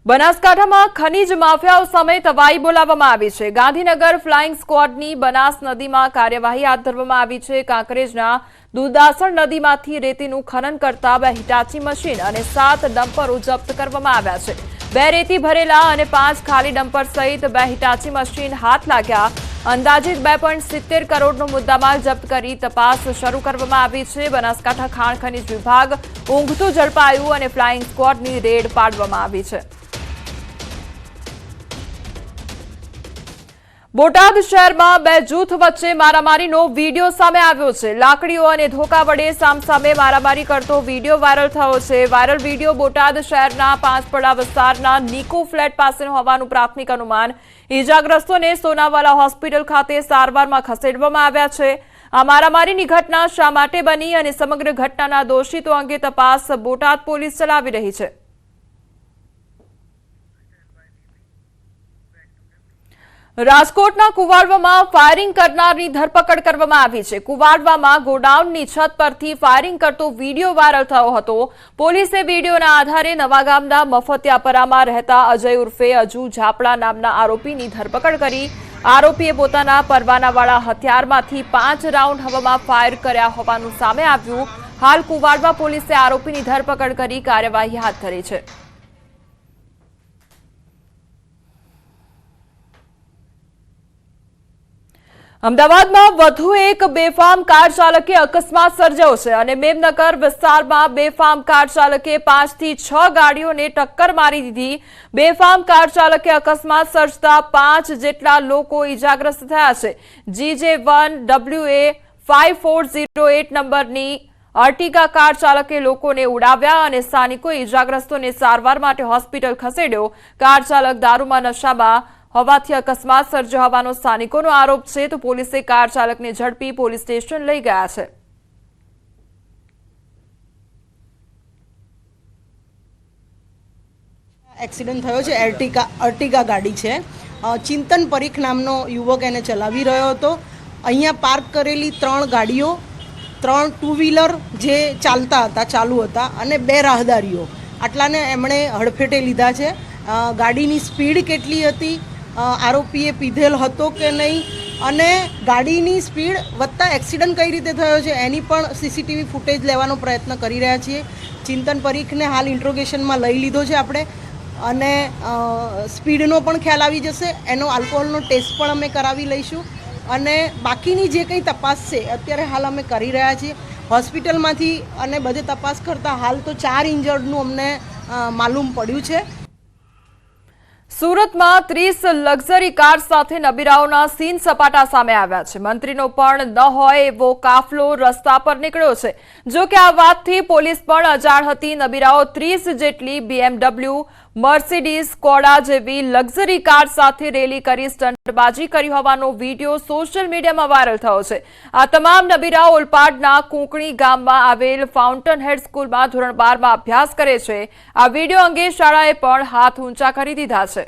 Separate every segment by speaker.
Speaker 1: બનાસકાંઠામાં ખનીજ માફિયાઓ સામે તવાઈ બોલાવવામાં આવી છે। ગાંધીનગર ફ્લાઇંગ સ્ક્વોડની બનાસ નદીમાં કાર્યવાહી હાથ ધરવામાં આવી છે। કાંકરેજના દુધાસણ નદીમાંથી રેતીનું ખનન કરતા 2 હિટાચી મશીન અને 7 ડમ્પરો જપ્ત કરવામાં આવ્યા છે। 2 રેતી ભરેલા અને 5 ખાલી ડમ્પર સહિત 2 હિટાચી મશીન હાથ લાગ્યા। અંદાજિત 2.70 કરોડનો મુદ્દામાલ જપ્ત કરી તપાસ શરૂ કરવામાં આવી છે। બનાસકાંઠા ખાણ ખનીજ વિભાગ ઊંઘતું ઝડપાયું અને ફ્લાઇંગ સ્ક્વોડની રેડ પાડવામાં આવી છે। બોટાદ શહેરમાં 2 જૂથ વચ્ચે મારામારીનો વિડીયો સામે આવ્યો છે। લાકડીઓ અને ધોકા વડે સામસામે મારામારી કરતો વિડીયો વાયરલ થયો છે। વાયરલ વિડીયો બોટાદ શહેરના પાંચપડા વિસ્તારના નિકો ફ્લેટ પાસેનો હોવાનું પ્રાથમિક અનુમાન। ઈજાગ્રસ્તોને સોનાવાલા હોસ્પિટલ ખાતે સારવારમાં ખસેડવામાં આવ્યા છે। આ મારામારીની ઘટના શા માટે બની અને સમગ્ર ઘટનાના દોષિતો અંગે તપાસ બોટાદ પોલીસ ચલાવી રહી છે। રાજકોટના કુવાડવામાં ફાયરિંગ કરનારની ધરપકડ કરવામાં આવી છે। કુવાડવામાં ગોડાઉનની છત પરથી ફાયરિંગ કરતો વિડીયો વાયરલ થયો હતો। પોલીસે વિડીયોના આધારે નવાગામના મફતિયાપરામાં રહેતા અજય ઉર્ફે અજુ ઝાપડા નામના આરોપીની ધરપકડ કરી। આરોપીએ પોતાના પરવાનાવાળા હથિયારમાંથી 5 રાઉન્ડ હવામાં ફાયર કર્યા હોવાનું સામે આવ્યું। હાલ કુવાડવા પોલીસે આરોપીની ધરપકડ કરી કાર્યવાહી હાથ ધરી છે। અમદાવાદમાં વધુ એક બેફામ કાર ચાલકે અકસ્માત સર્જ્યો છે અને મેમનગર વિસ્તારમાં બેફામ કાર ચાલકે 5 થી 6 ગાડીઓને ટક્કર મારી દીધી। બેફામ કાર ચાલકે અકસ્માત સર્જતા 5 જેટલા લોકો ઈજાગ્રસ્ત થયા છે। GJ1WA 5408 નંબરની અર્ટિગા કાર ચાલકે લોકોને ઉડાવ્યા અને સ્થાનિકોએ ઈજાગ્રસ્તોને સારવાર માટે હોસ્પિટલ ખસેડ્યો। કાર ચાલક દારૂમાં નશામાં હોવાથી અકસ્માત સર્જ્યો હોવાનો સ્થાનિકોનો આરોપ છે, તો પોલીસે કાર ચાલકને ઝડપી પોલીસ સ્ટેશન લઈ ગયા છે।
Speaker 2: એક્સિડન્ટ થયો છે। અર્ટિગા ગાડી છે। ચિંતન પરીખ નામનો યુવક એને ચલાવી રહ્યો હતો। અહીંયા પાર્ક કરેલી 3 ગાડીઓ, 3 ટુ વ્હીલર જે ચાલુ હતા અને 2 રાહદારીઓ, આટલાને એમણે હડફેટે લીધા છે। ગાડીની સ્પીડ કેટલી હતી, આરોપીએ પીધેલ હતો કે નહીં, અને ગાડીની સ્પીડ વધતા એક્સિડન્ટ કઈ રીતે થયો છે એની પણ સીસીટીવી ફૂટેજ લેવાનો પ્રયત્ન કરી રહ્યા છીએ। ચિંતન પરીખને હાલ ઇન્ટ્રોગેશનમાં લઈ લીધો છે આપણે, અને સ્પીડનો પણ ખ્યાલ આવી જશે। એનો આલ્કોહોલનો ટેસ્ટ પણ અમે કરાવી લઈશું, અને બાકીની જે કંઈ તપાસ છે અત્યારે હાલ અમે કરી રહ્યા છીએ હોસ્પિટલમાંથી, અને બધે તપાસ કરતાં હાલ તો 4 ઇન્જર્ડનું અમને માલુમ પડ્યું છે।
Speaker 1: સુરતમાં 30 લક્ઝરી કાર સાથે નબીરાઓના સીન સપાટા સામે આવ્યા છે। મંત્રીનો પણ ન હોય એવો કાફલો રસ્તા પર નીકળ્યો છે। જો કે આ વાતથી પોલીસ પણ અજાણ હતી। નબીરાઓ 30 જેટલી BMW, મર્સિડીઝ, સ્કોડા જેવી લક્ઝરી કાર સાથે રેલી કરી સ્ટંટબાજી કરી હોવાનો વિડીયો સોશિયલ મીડિયામાં વાયરલ થયો છે। આ તમામ નબીરાઓ ઓલપાડના કુંકણી ગામમાં આવેલ ફાઉન્ટન હેડ સ્કૂલમાં ધોરણ 12માં અભ્યાસ કરે છે। આ વિડીયો અંગે શાળાએ પણ હાથ ઊંચા કરી દીધા છે।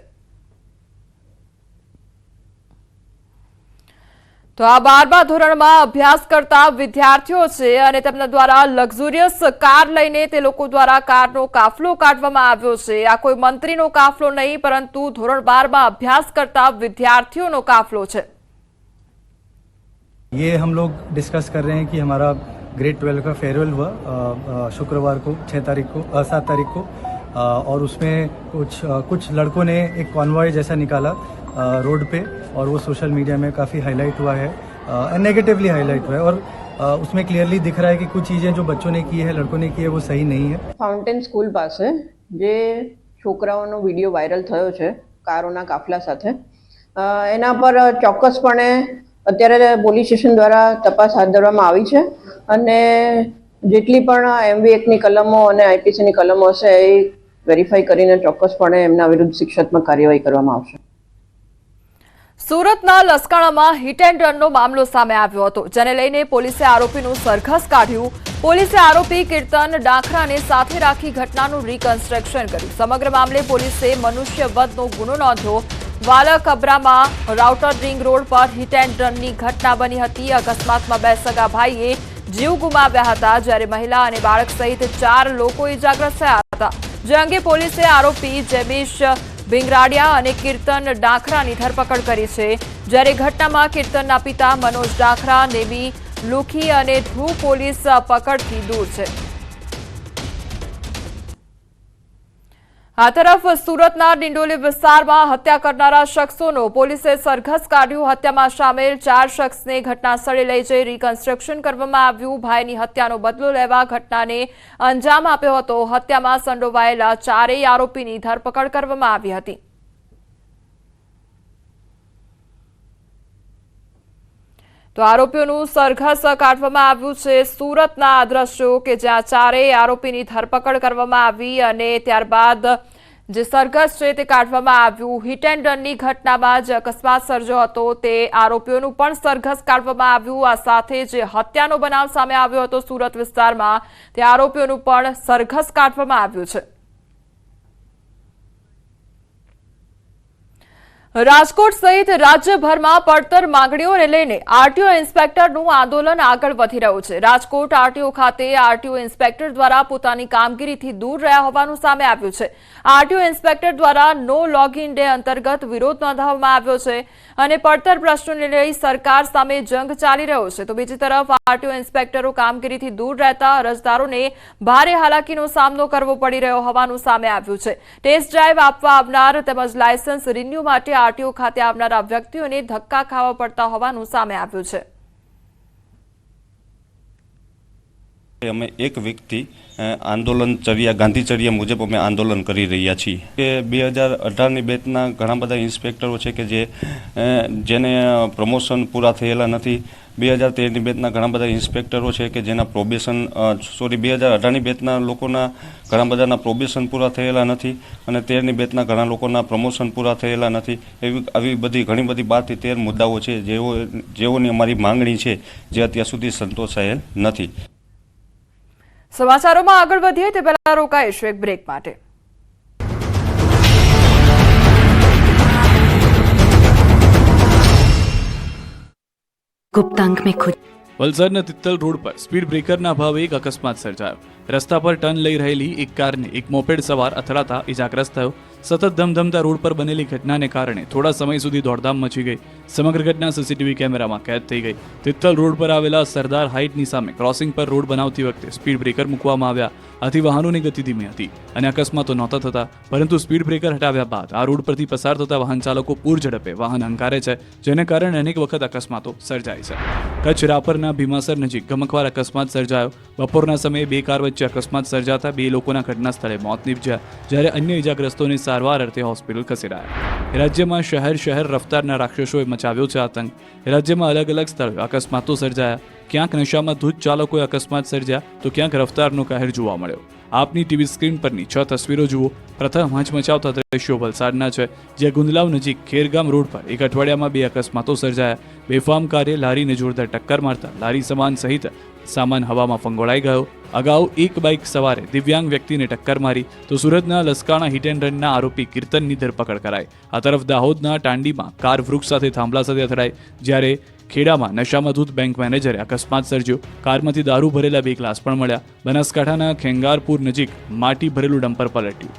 Speaker 1: તો આ 12મા ધોરણમાં અભ્યાસ કરતા વિદ્યાર્થીઓ છે અને તેમના દ્વારા લક્ઝુરિયસ કાર લઈને તે લોકો દ્વારા કારનો કાફલો કાઢવામાં આવ્યો છે। આ કોઈ મંત્રીનો કાફલો નહીં, પરંતુ ધોરણ 12માં અભ્યાસ કરતા વિદ્યાર્થીઓનો કાફલો છે।
Speaker 3: ये हम लोग डिस्कस कर रहे हैं कि हमारा ग्रेड 12 का फेयरवेल हुआ शुक्रवार को 7 तारीख को, और उसमें कुछ लड़कों ने एक कॉन्वॉय जैसा निकाला रोड पे, और वो सोशल मीडिया में काफ़ी हाईलाइट हुआ है, नेगेटिवली हाईलाइट हुआ है, और उसमें क्लियरली दिख रहा है कि कुछ चीज़ें जो बच्चों ने की है, लड़कों ने की है, वो सही नहीं है।
Speaker 4: ફાઉન્ટેન સ્કૂલ પાસે જે છોકરાઓનો વિડીયો વાયરલ થયો છે કારોના કાફલા સાથે, એના પર ચોક્કસપણે અત્યારે પોલીસ સ્ટેશન દ્વારા તપાસ હાથ ધરવામાં આવી છે, અને જેટલી પણ MV એક્ટની કલમો અને IPCની કલમો હશે એ વેરીફાઈ કરીને ચોક્કસપણે એમના વિરુદ્ધ શિક્ષાત્મક કાર્યવાહી કરવામાં આવશે।
Speaker 1: સુરતના લસકાણામાં હિટ એન્ડ રનનો મામલો સામે આવ્યો હતો, જેને લઈને પોલીસે આરોપીનું સરઘસ કાઢ્યું। પોલીસે આરોપી કીર્તન ડાખરાને સાથે રાખી ઘટનાનું રિકન્સ્ટ્રક્શન કર્યું। સમગ્ર મામલે પોલીસે મનુષ્યવધનો ગુનો નોંધ્યો। વાલકબરામાં રાઉટર રિંગ રોડ પર હિટ એન્ડ રનની ઘટના બની હતી। અકસ્માતમાં 2 સગા ભાઈએ જીવ ગુમાવ્યા હતા, જ્યારે મહિલા અને બાળક સહિત 4 લોકો ઇજાગ્રસ્ત થયા હતા। જે અંગે પોલીસે આરોપી જેબીશ ભીંગરાડિયા અને કીર્તન ડાખરાની ધરપકડ કરી છે, જ્યારે ઘટનામાં કીર્તનના પિતા મનોજ ડાખરા, નેમી લુખી અને ધ્રુવ પોલીસ પકડથી દૂર છે. આ તરફ સુરતના ડિંડોલી વિસ્તારમાં હત્યા કરનારા શખ્સોનો પોલીસે સરઘસ કાઢ્યું. હત્યામાં સામેલ 4 શખ્સને ઘટના સ્થળે લઈ જઈ રિકન્સ્ટ્રક્શન કરવામાં આવ્યું. ભાઈની હત્યાનો બદલો લેવા ઘટનાને અંજામ આપ્યો હતો. હત્યામાં સંડોવાયેલા 4 આરોપીની ધરપકડ કરવામાં આવી હતી. તો આરોપીઓનું સરઘસ કાઢવામાં આવ્યું છે. સુરતના આ દ્રશ્યો કે જ્યાં 4 આરોપીની ધરપકડ કરવામાં આવી અને ત્યારબાદ જે સરઘસ છે તે કાઢવામાં આવ્યું. હિટ એન્ડ રનની ઘટનામાં જે અકસ્માત સર્જ્યો હતો તે આરોપીઓનું પણ સરઘસ કાઢવામાં આવ્યું. આ સાથે જે હત્યાનો બનાવ સામે આવ્યો હતો સુરત વિસ્તારમાં તે આરોપીઓનું પણ સરઘસ કાઢવામાં આવ્યું છે. રાજકોટ સહિત રાજ્યભરમાં પડતર માંગણીઓને લઈને આરટીઓ ઇન્સ્પેક્ટરનું આંદોલન આગળ વધી રહ્યું છે. રાજકોટ આરટીઓ ખાતે આરટીઓ ઇન્સ્પેક્ટર દ્વારા પોતાની કામગીરીથી દૂર રહ્યા હોવાનું સામે આવ્યું છે. આરટીઓ ઇન્સ્પેક્ટર દ્વારા નો લોગિન ડે અંતર્ગત વિરોધ નોંધાવવામાં આવ્યો છે અને પડતર પ્રશ્નોને લઈ સરકાર સામે જંગ ચાલી રહ્યો છે. તો બીજી તરફ આરટીઓ ઇન્સ્પેક્ટરો કામગીરીથી દૂર રહેતા અરજદારોને ભારે હાલાકીનો સામનો કરવો પડી રહ્યો હોવાનું સામે આવ્યું છે. ટેસ્ટ ડ્રાઈવ આપવા આવનાર તેમજ લાયસન્સ રિન્યુ માટે આરટીઓ ખાતે આવનારા વ્યક્તિઓને ધક્કા ખાવા પડતા હોવાનું સામે આવ્યું છે.
Speaker 5: અમે એક વ્યક્તિ આંદોલનચર્યા ગાંધીચર્યા મુજબ અમે આંદોલન કરી રહ્યા છીએ કે 2018ની બેચના ઘણા બધા ઇન્સ્પેક્ટરો છે કે જેને પ્રમોશન પૂરા થયેલા નથી. 2013ની બેચના ઘણા બધા ઇન્સ્પેક્ટરો છે કે જેના 2018ની બેચના લોકોના ઘણા બધાના પ્રોબેશન પૂરા થયેલા નથી અને 13ની બેચના ઘણા લોકોના પ્રમોશન પૂરા થયેલા નથી. આવી બધી ઘણી બધી 12 થી 13 મુદ્દાઓ છે જેઓની અમારી માંગણી છે જે અત્યાર સુધી સંતોષાયેલ નથી.
Speaker 1: સમાચારોમાં આગળ વધીએ તે પહેલા રોકાઈશું એક બ્રેક માટે.
Speaker 6: गुप्तांक में खुद
Speaker 7: વલસાડના તિત્તલ રોડ પર સ્પીડ બ્રેકરના અભાવે એક અકસ્માત સર્જાયો. રસ્તા પર ટર્ન લઈ રહેલી એક કારને એક મોપેડ સવાર અથડાતા ઇજાગ્રસ્ત થયો. સતત ધમધમતા રોડ પર બનેલી ઘટનાને કારણે થોડા સમય સુધી દોડધામ મચી ગઈ. સમગ્ર ઘટના સીસીટીવી કેમેરામાં કેદ થઈ ગઈ. તિત્તલ રોડ પર આવેલા સરદાર હાઇટની સામે ક્રોસિંગ પર રોડ બનાવતી વખતે સ્પીડ બ્રેકર મૂકવામાં આવ્યા. આથી વાહનોની ગતિ ધીમી હતી અને અકસ્માતો નહોતા થતા, પરંતુ સ્પીડ બ્રેકર હટાવ્યા બાદ આ રોડ પરથી પસાર થતા વાહન ચાલકો પૂર ઝડપે વાહન હંકારે છે, જેને કારણે અનેક વખત અકસ્માતો સર્જાય છે. કચ્છ રાપરના ભીમાસર નજીક ગમખ્વાર અકસ્માત સર્જાયો. બપોરના સમયે 2 કાર વચ્ચે અકસ્માત સર્જાતા 2 લોકોના ઘટના સ્થળે મોત નીપજ્યા, જ્યારે અન્ય ઇજાગ્રસ્તોને સારવાર અર્થે હોસ્પિટલ ખસેડાયા. રાજ્યમાં શહેર રફતારના રાક્ષસોએ મચાવ્યો છે આતંક. રાજ્યમાં અલગ અલગ સ્થળે અકસ્માતો સર્જાયા. ક્યાંક નશામાં ધૂત ચાલકોએ અકસ્માત સર્જ્યા તો ક્યાંક રફતારનો કહેર જોવા મળ્યો. આપની ટીવી સ્ક્રીન પરની 6 તસવીરો જુઓ. પ્રથમ હચમચાવતા દ્રશ્યો વલસાડના છે, જ્યાં ગુંદલાવ નજીક ખેરગામ રોડ પર એક અઠવાડિયામાં 2 અકસ્માતો સર્જાયા. બેફામ કારે લારીને જોરદાર ટક્કર મારતા લારી સામાન હવામાં ફંગોળાઈ ગયો. અગાઉ એક બાઇક સવારે દિવ્યાંગ વ્યક્તિને ટક્કર મારી તો સુરતના લસકાણા હિટ એન્ડ રનના આરોપી કીર્તનની ધરપકડ કરાઈ. આ તરફ દાહોદના ટાંડીમાં કાર વૃક્ષ સાથે થાંભલા સાથે અથડાઈ, જ્યારે ખેડામાં નશામાં ધૂત બેંક મેનેજરે અકસ્માત સર્જ્યો. કારમાંથી દારૂ ભરેલા 2 ગ્લાસ પણ મળ્યા. બનાસકાંઠાના ખેંગારપુર નજીક માટી ભરેલું ડમ્પર પલટ્યું.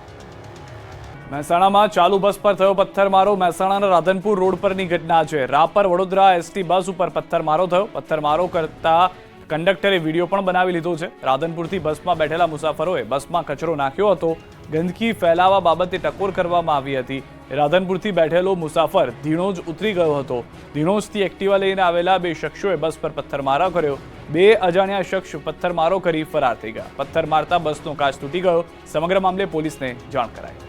Speaker 7: મહેસાણામાં ચાલુ બસ પર થયો પથ્થરમારો. મહેસાણાના રાધનપુર રોડ પરની ઘટના છે. રાપર વડોદરા એસટી બસ ઉપર પથ્થરમારો થયો. પથ્થરમારો કરતા કંડક્ટરે વિડીયો પણ બનાવી લીધો છે. રાધનપુરથી બસમાં બેઠેલા મુસાફરોએ બસમાં કચરો નાખ્યો હતો. ગંદકી ફેલાવા બાબતે ટકોર કરવામાં આવી હતી. રાધનપુરથી બેઠેલો મુસાફર ધીણોજ ઉતરી ગયો હતો. ધીણોજથી એક્ટિવા લઈને આવેલા 2 શખ્સોએ બસ પર પથ્થરમારો કર્યો. 2 અજાણ્યા શખ્સ પથ્થરમારો કરી ફરાર થઈ ગયા. પથ્થર મારતા બસનો કાચ તૂટી ગયો. સમગ્ર મામલે પોલીસને જાણ કરાઈ.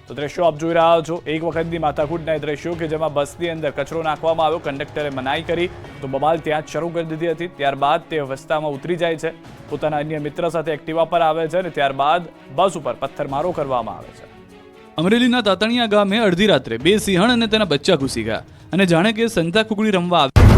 Speaker 7: તો દ્રશ્યો આપ જોઈ રહ્યા છો એક વખતની માથાકૂટના દ્રશ્યો કે જેમાં બસની અંદર કચરો નાખવામાં આવ્યો. કંડક્ટરે મનાઈ કરી તો બબાલ ત્યાં જ શરૂ કરી દીધી હતી. ત્યારબાદ તે રસ્તામાં ઉતરી જાય છે, પોતાના અન્ય મિત્ર સાથે એક્ટિવા પર આવે છે અને ત્યારબાદ બસ ઉપર પથ્થરમારો કરવામાં આવે છે. અમરેલીના તાતણિયા ગામે અડધી રાત્રે 2 સિંહણ અને તેના બચ્ચા ઘૂસી ગયા અને જાણે કે સંતા કુકડી રમવા આવ્યા.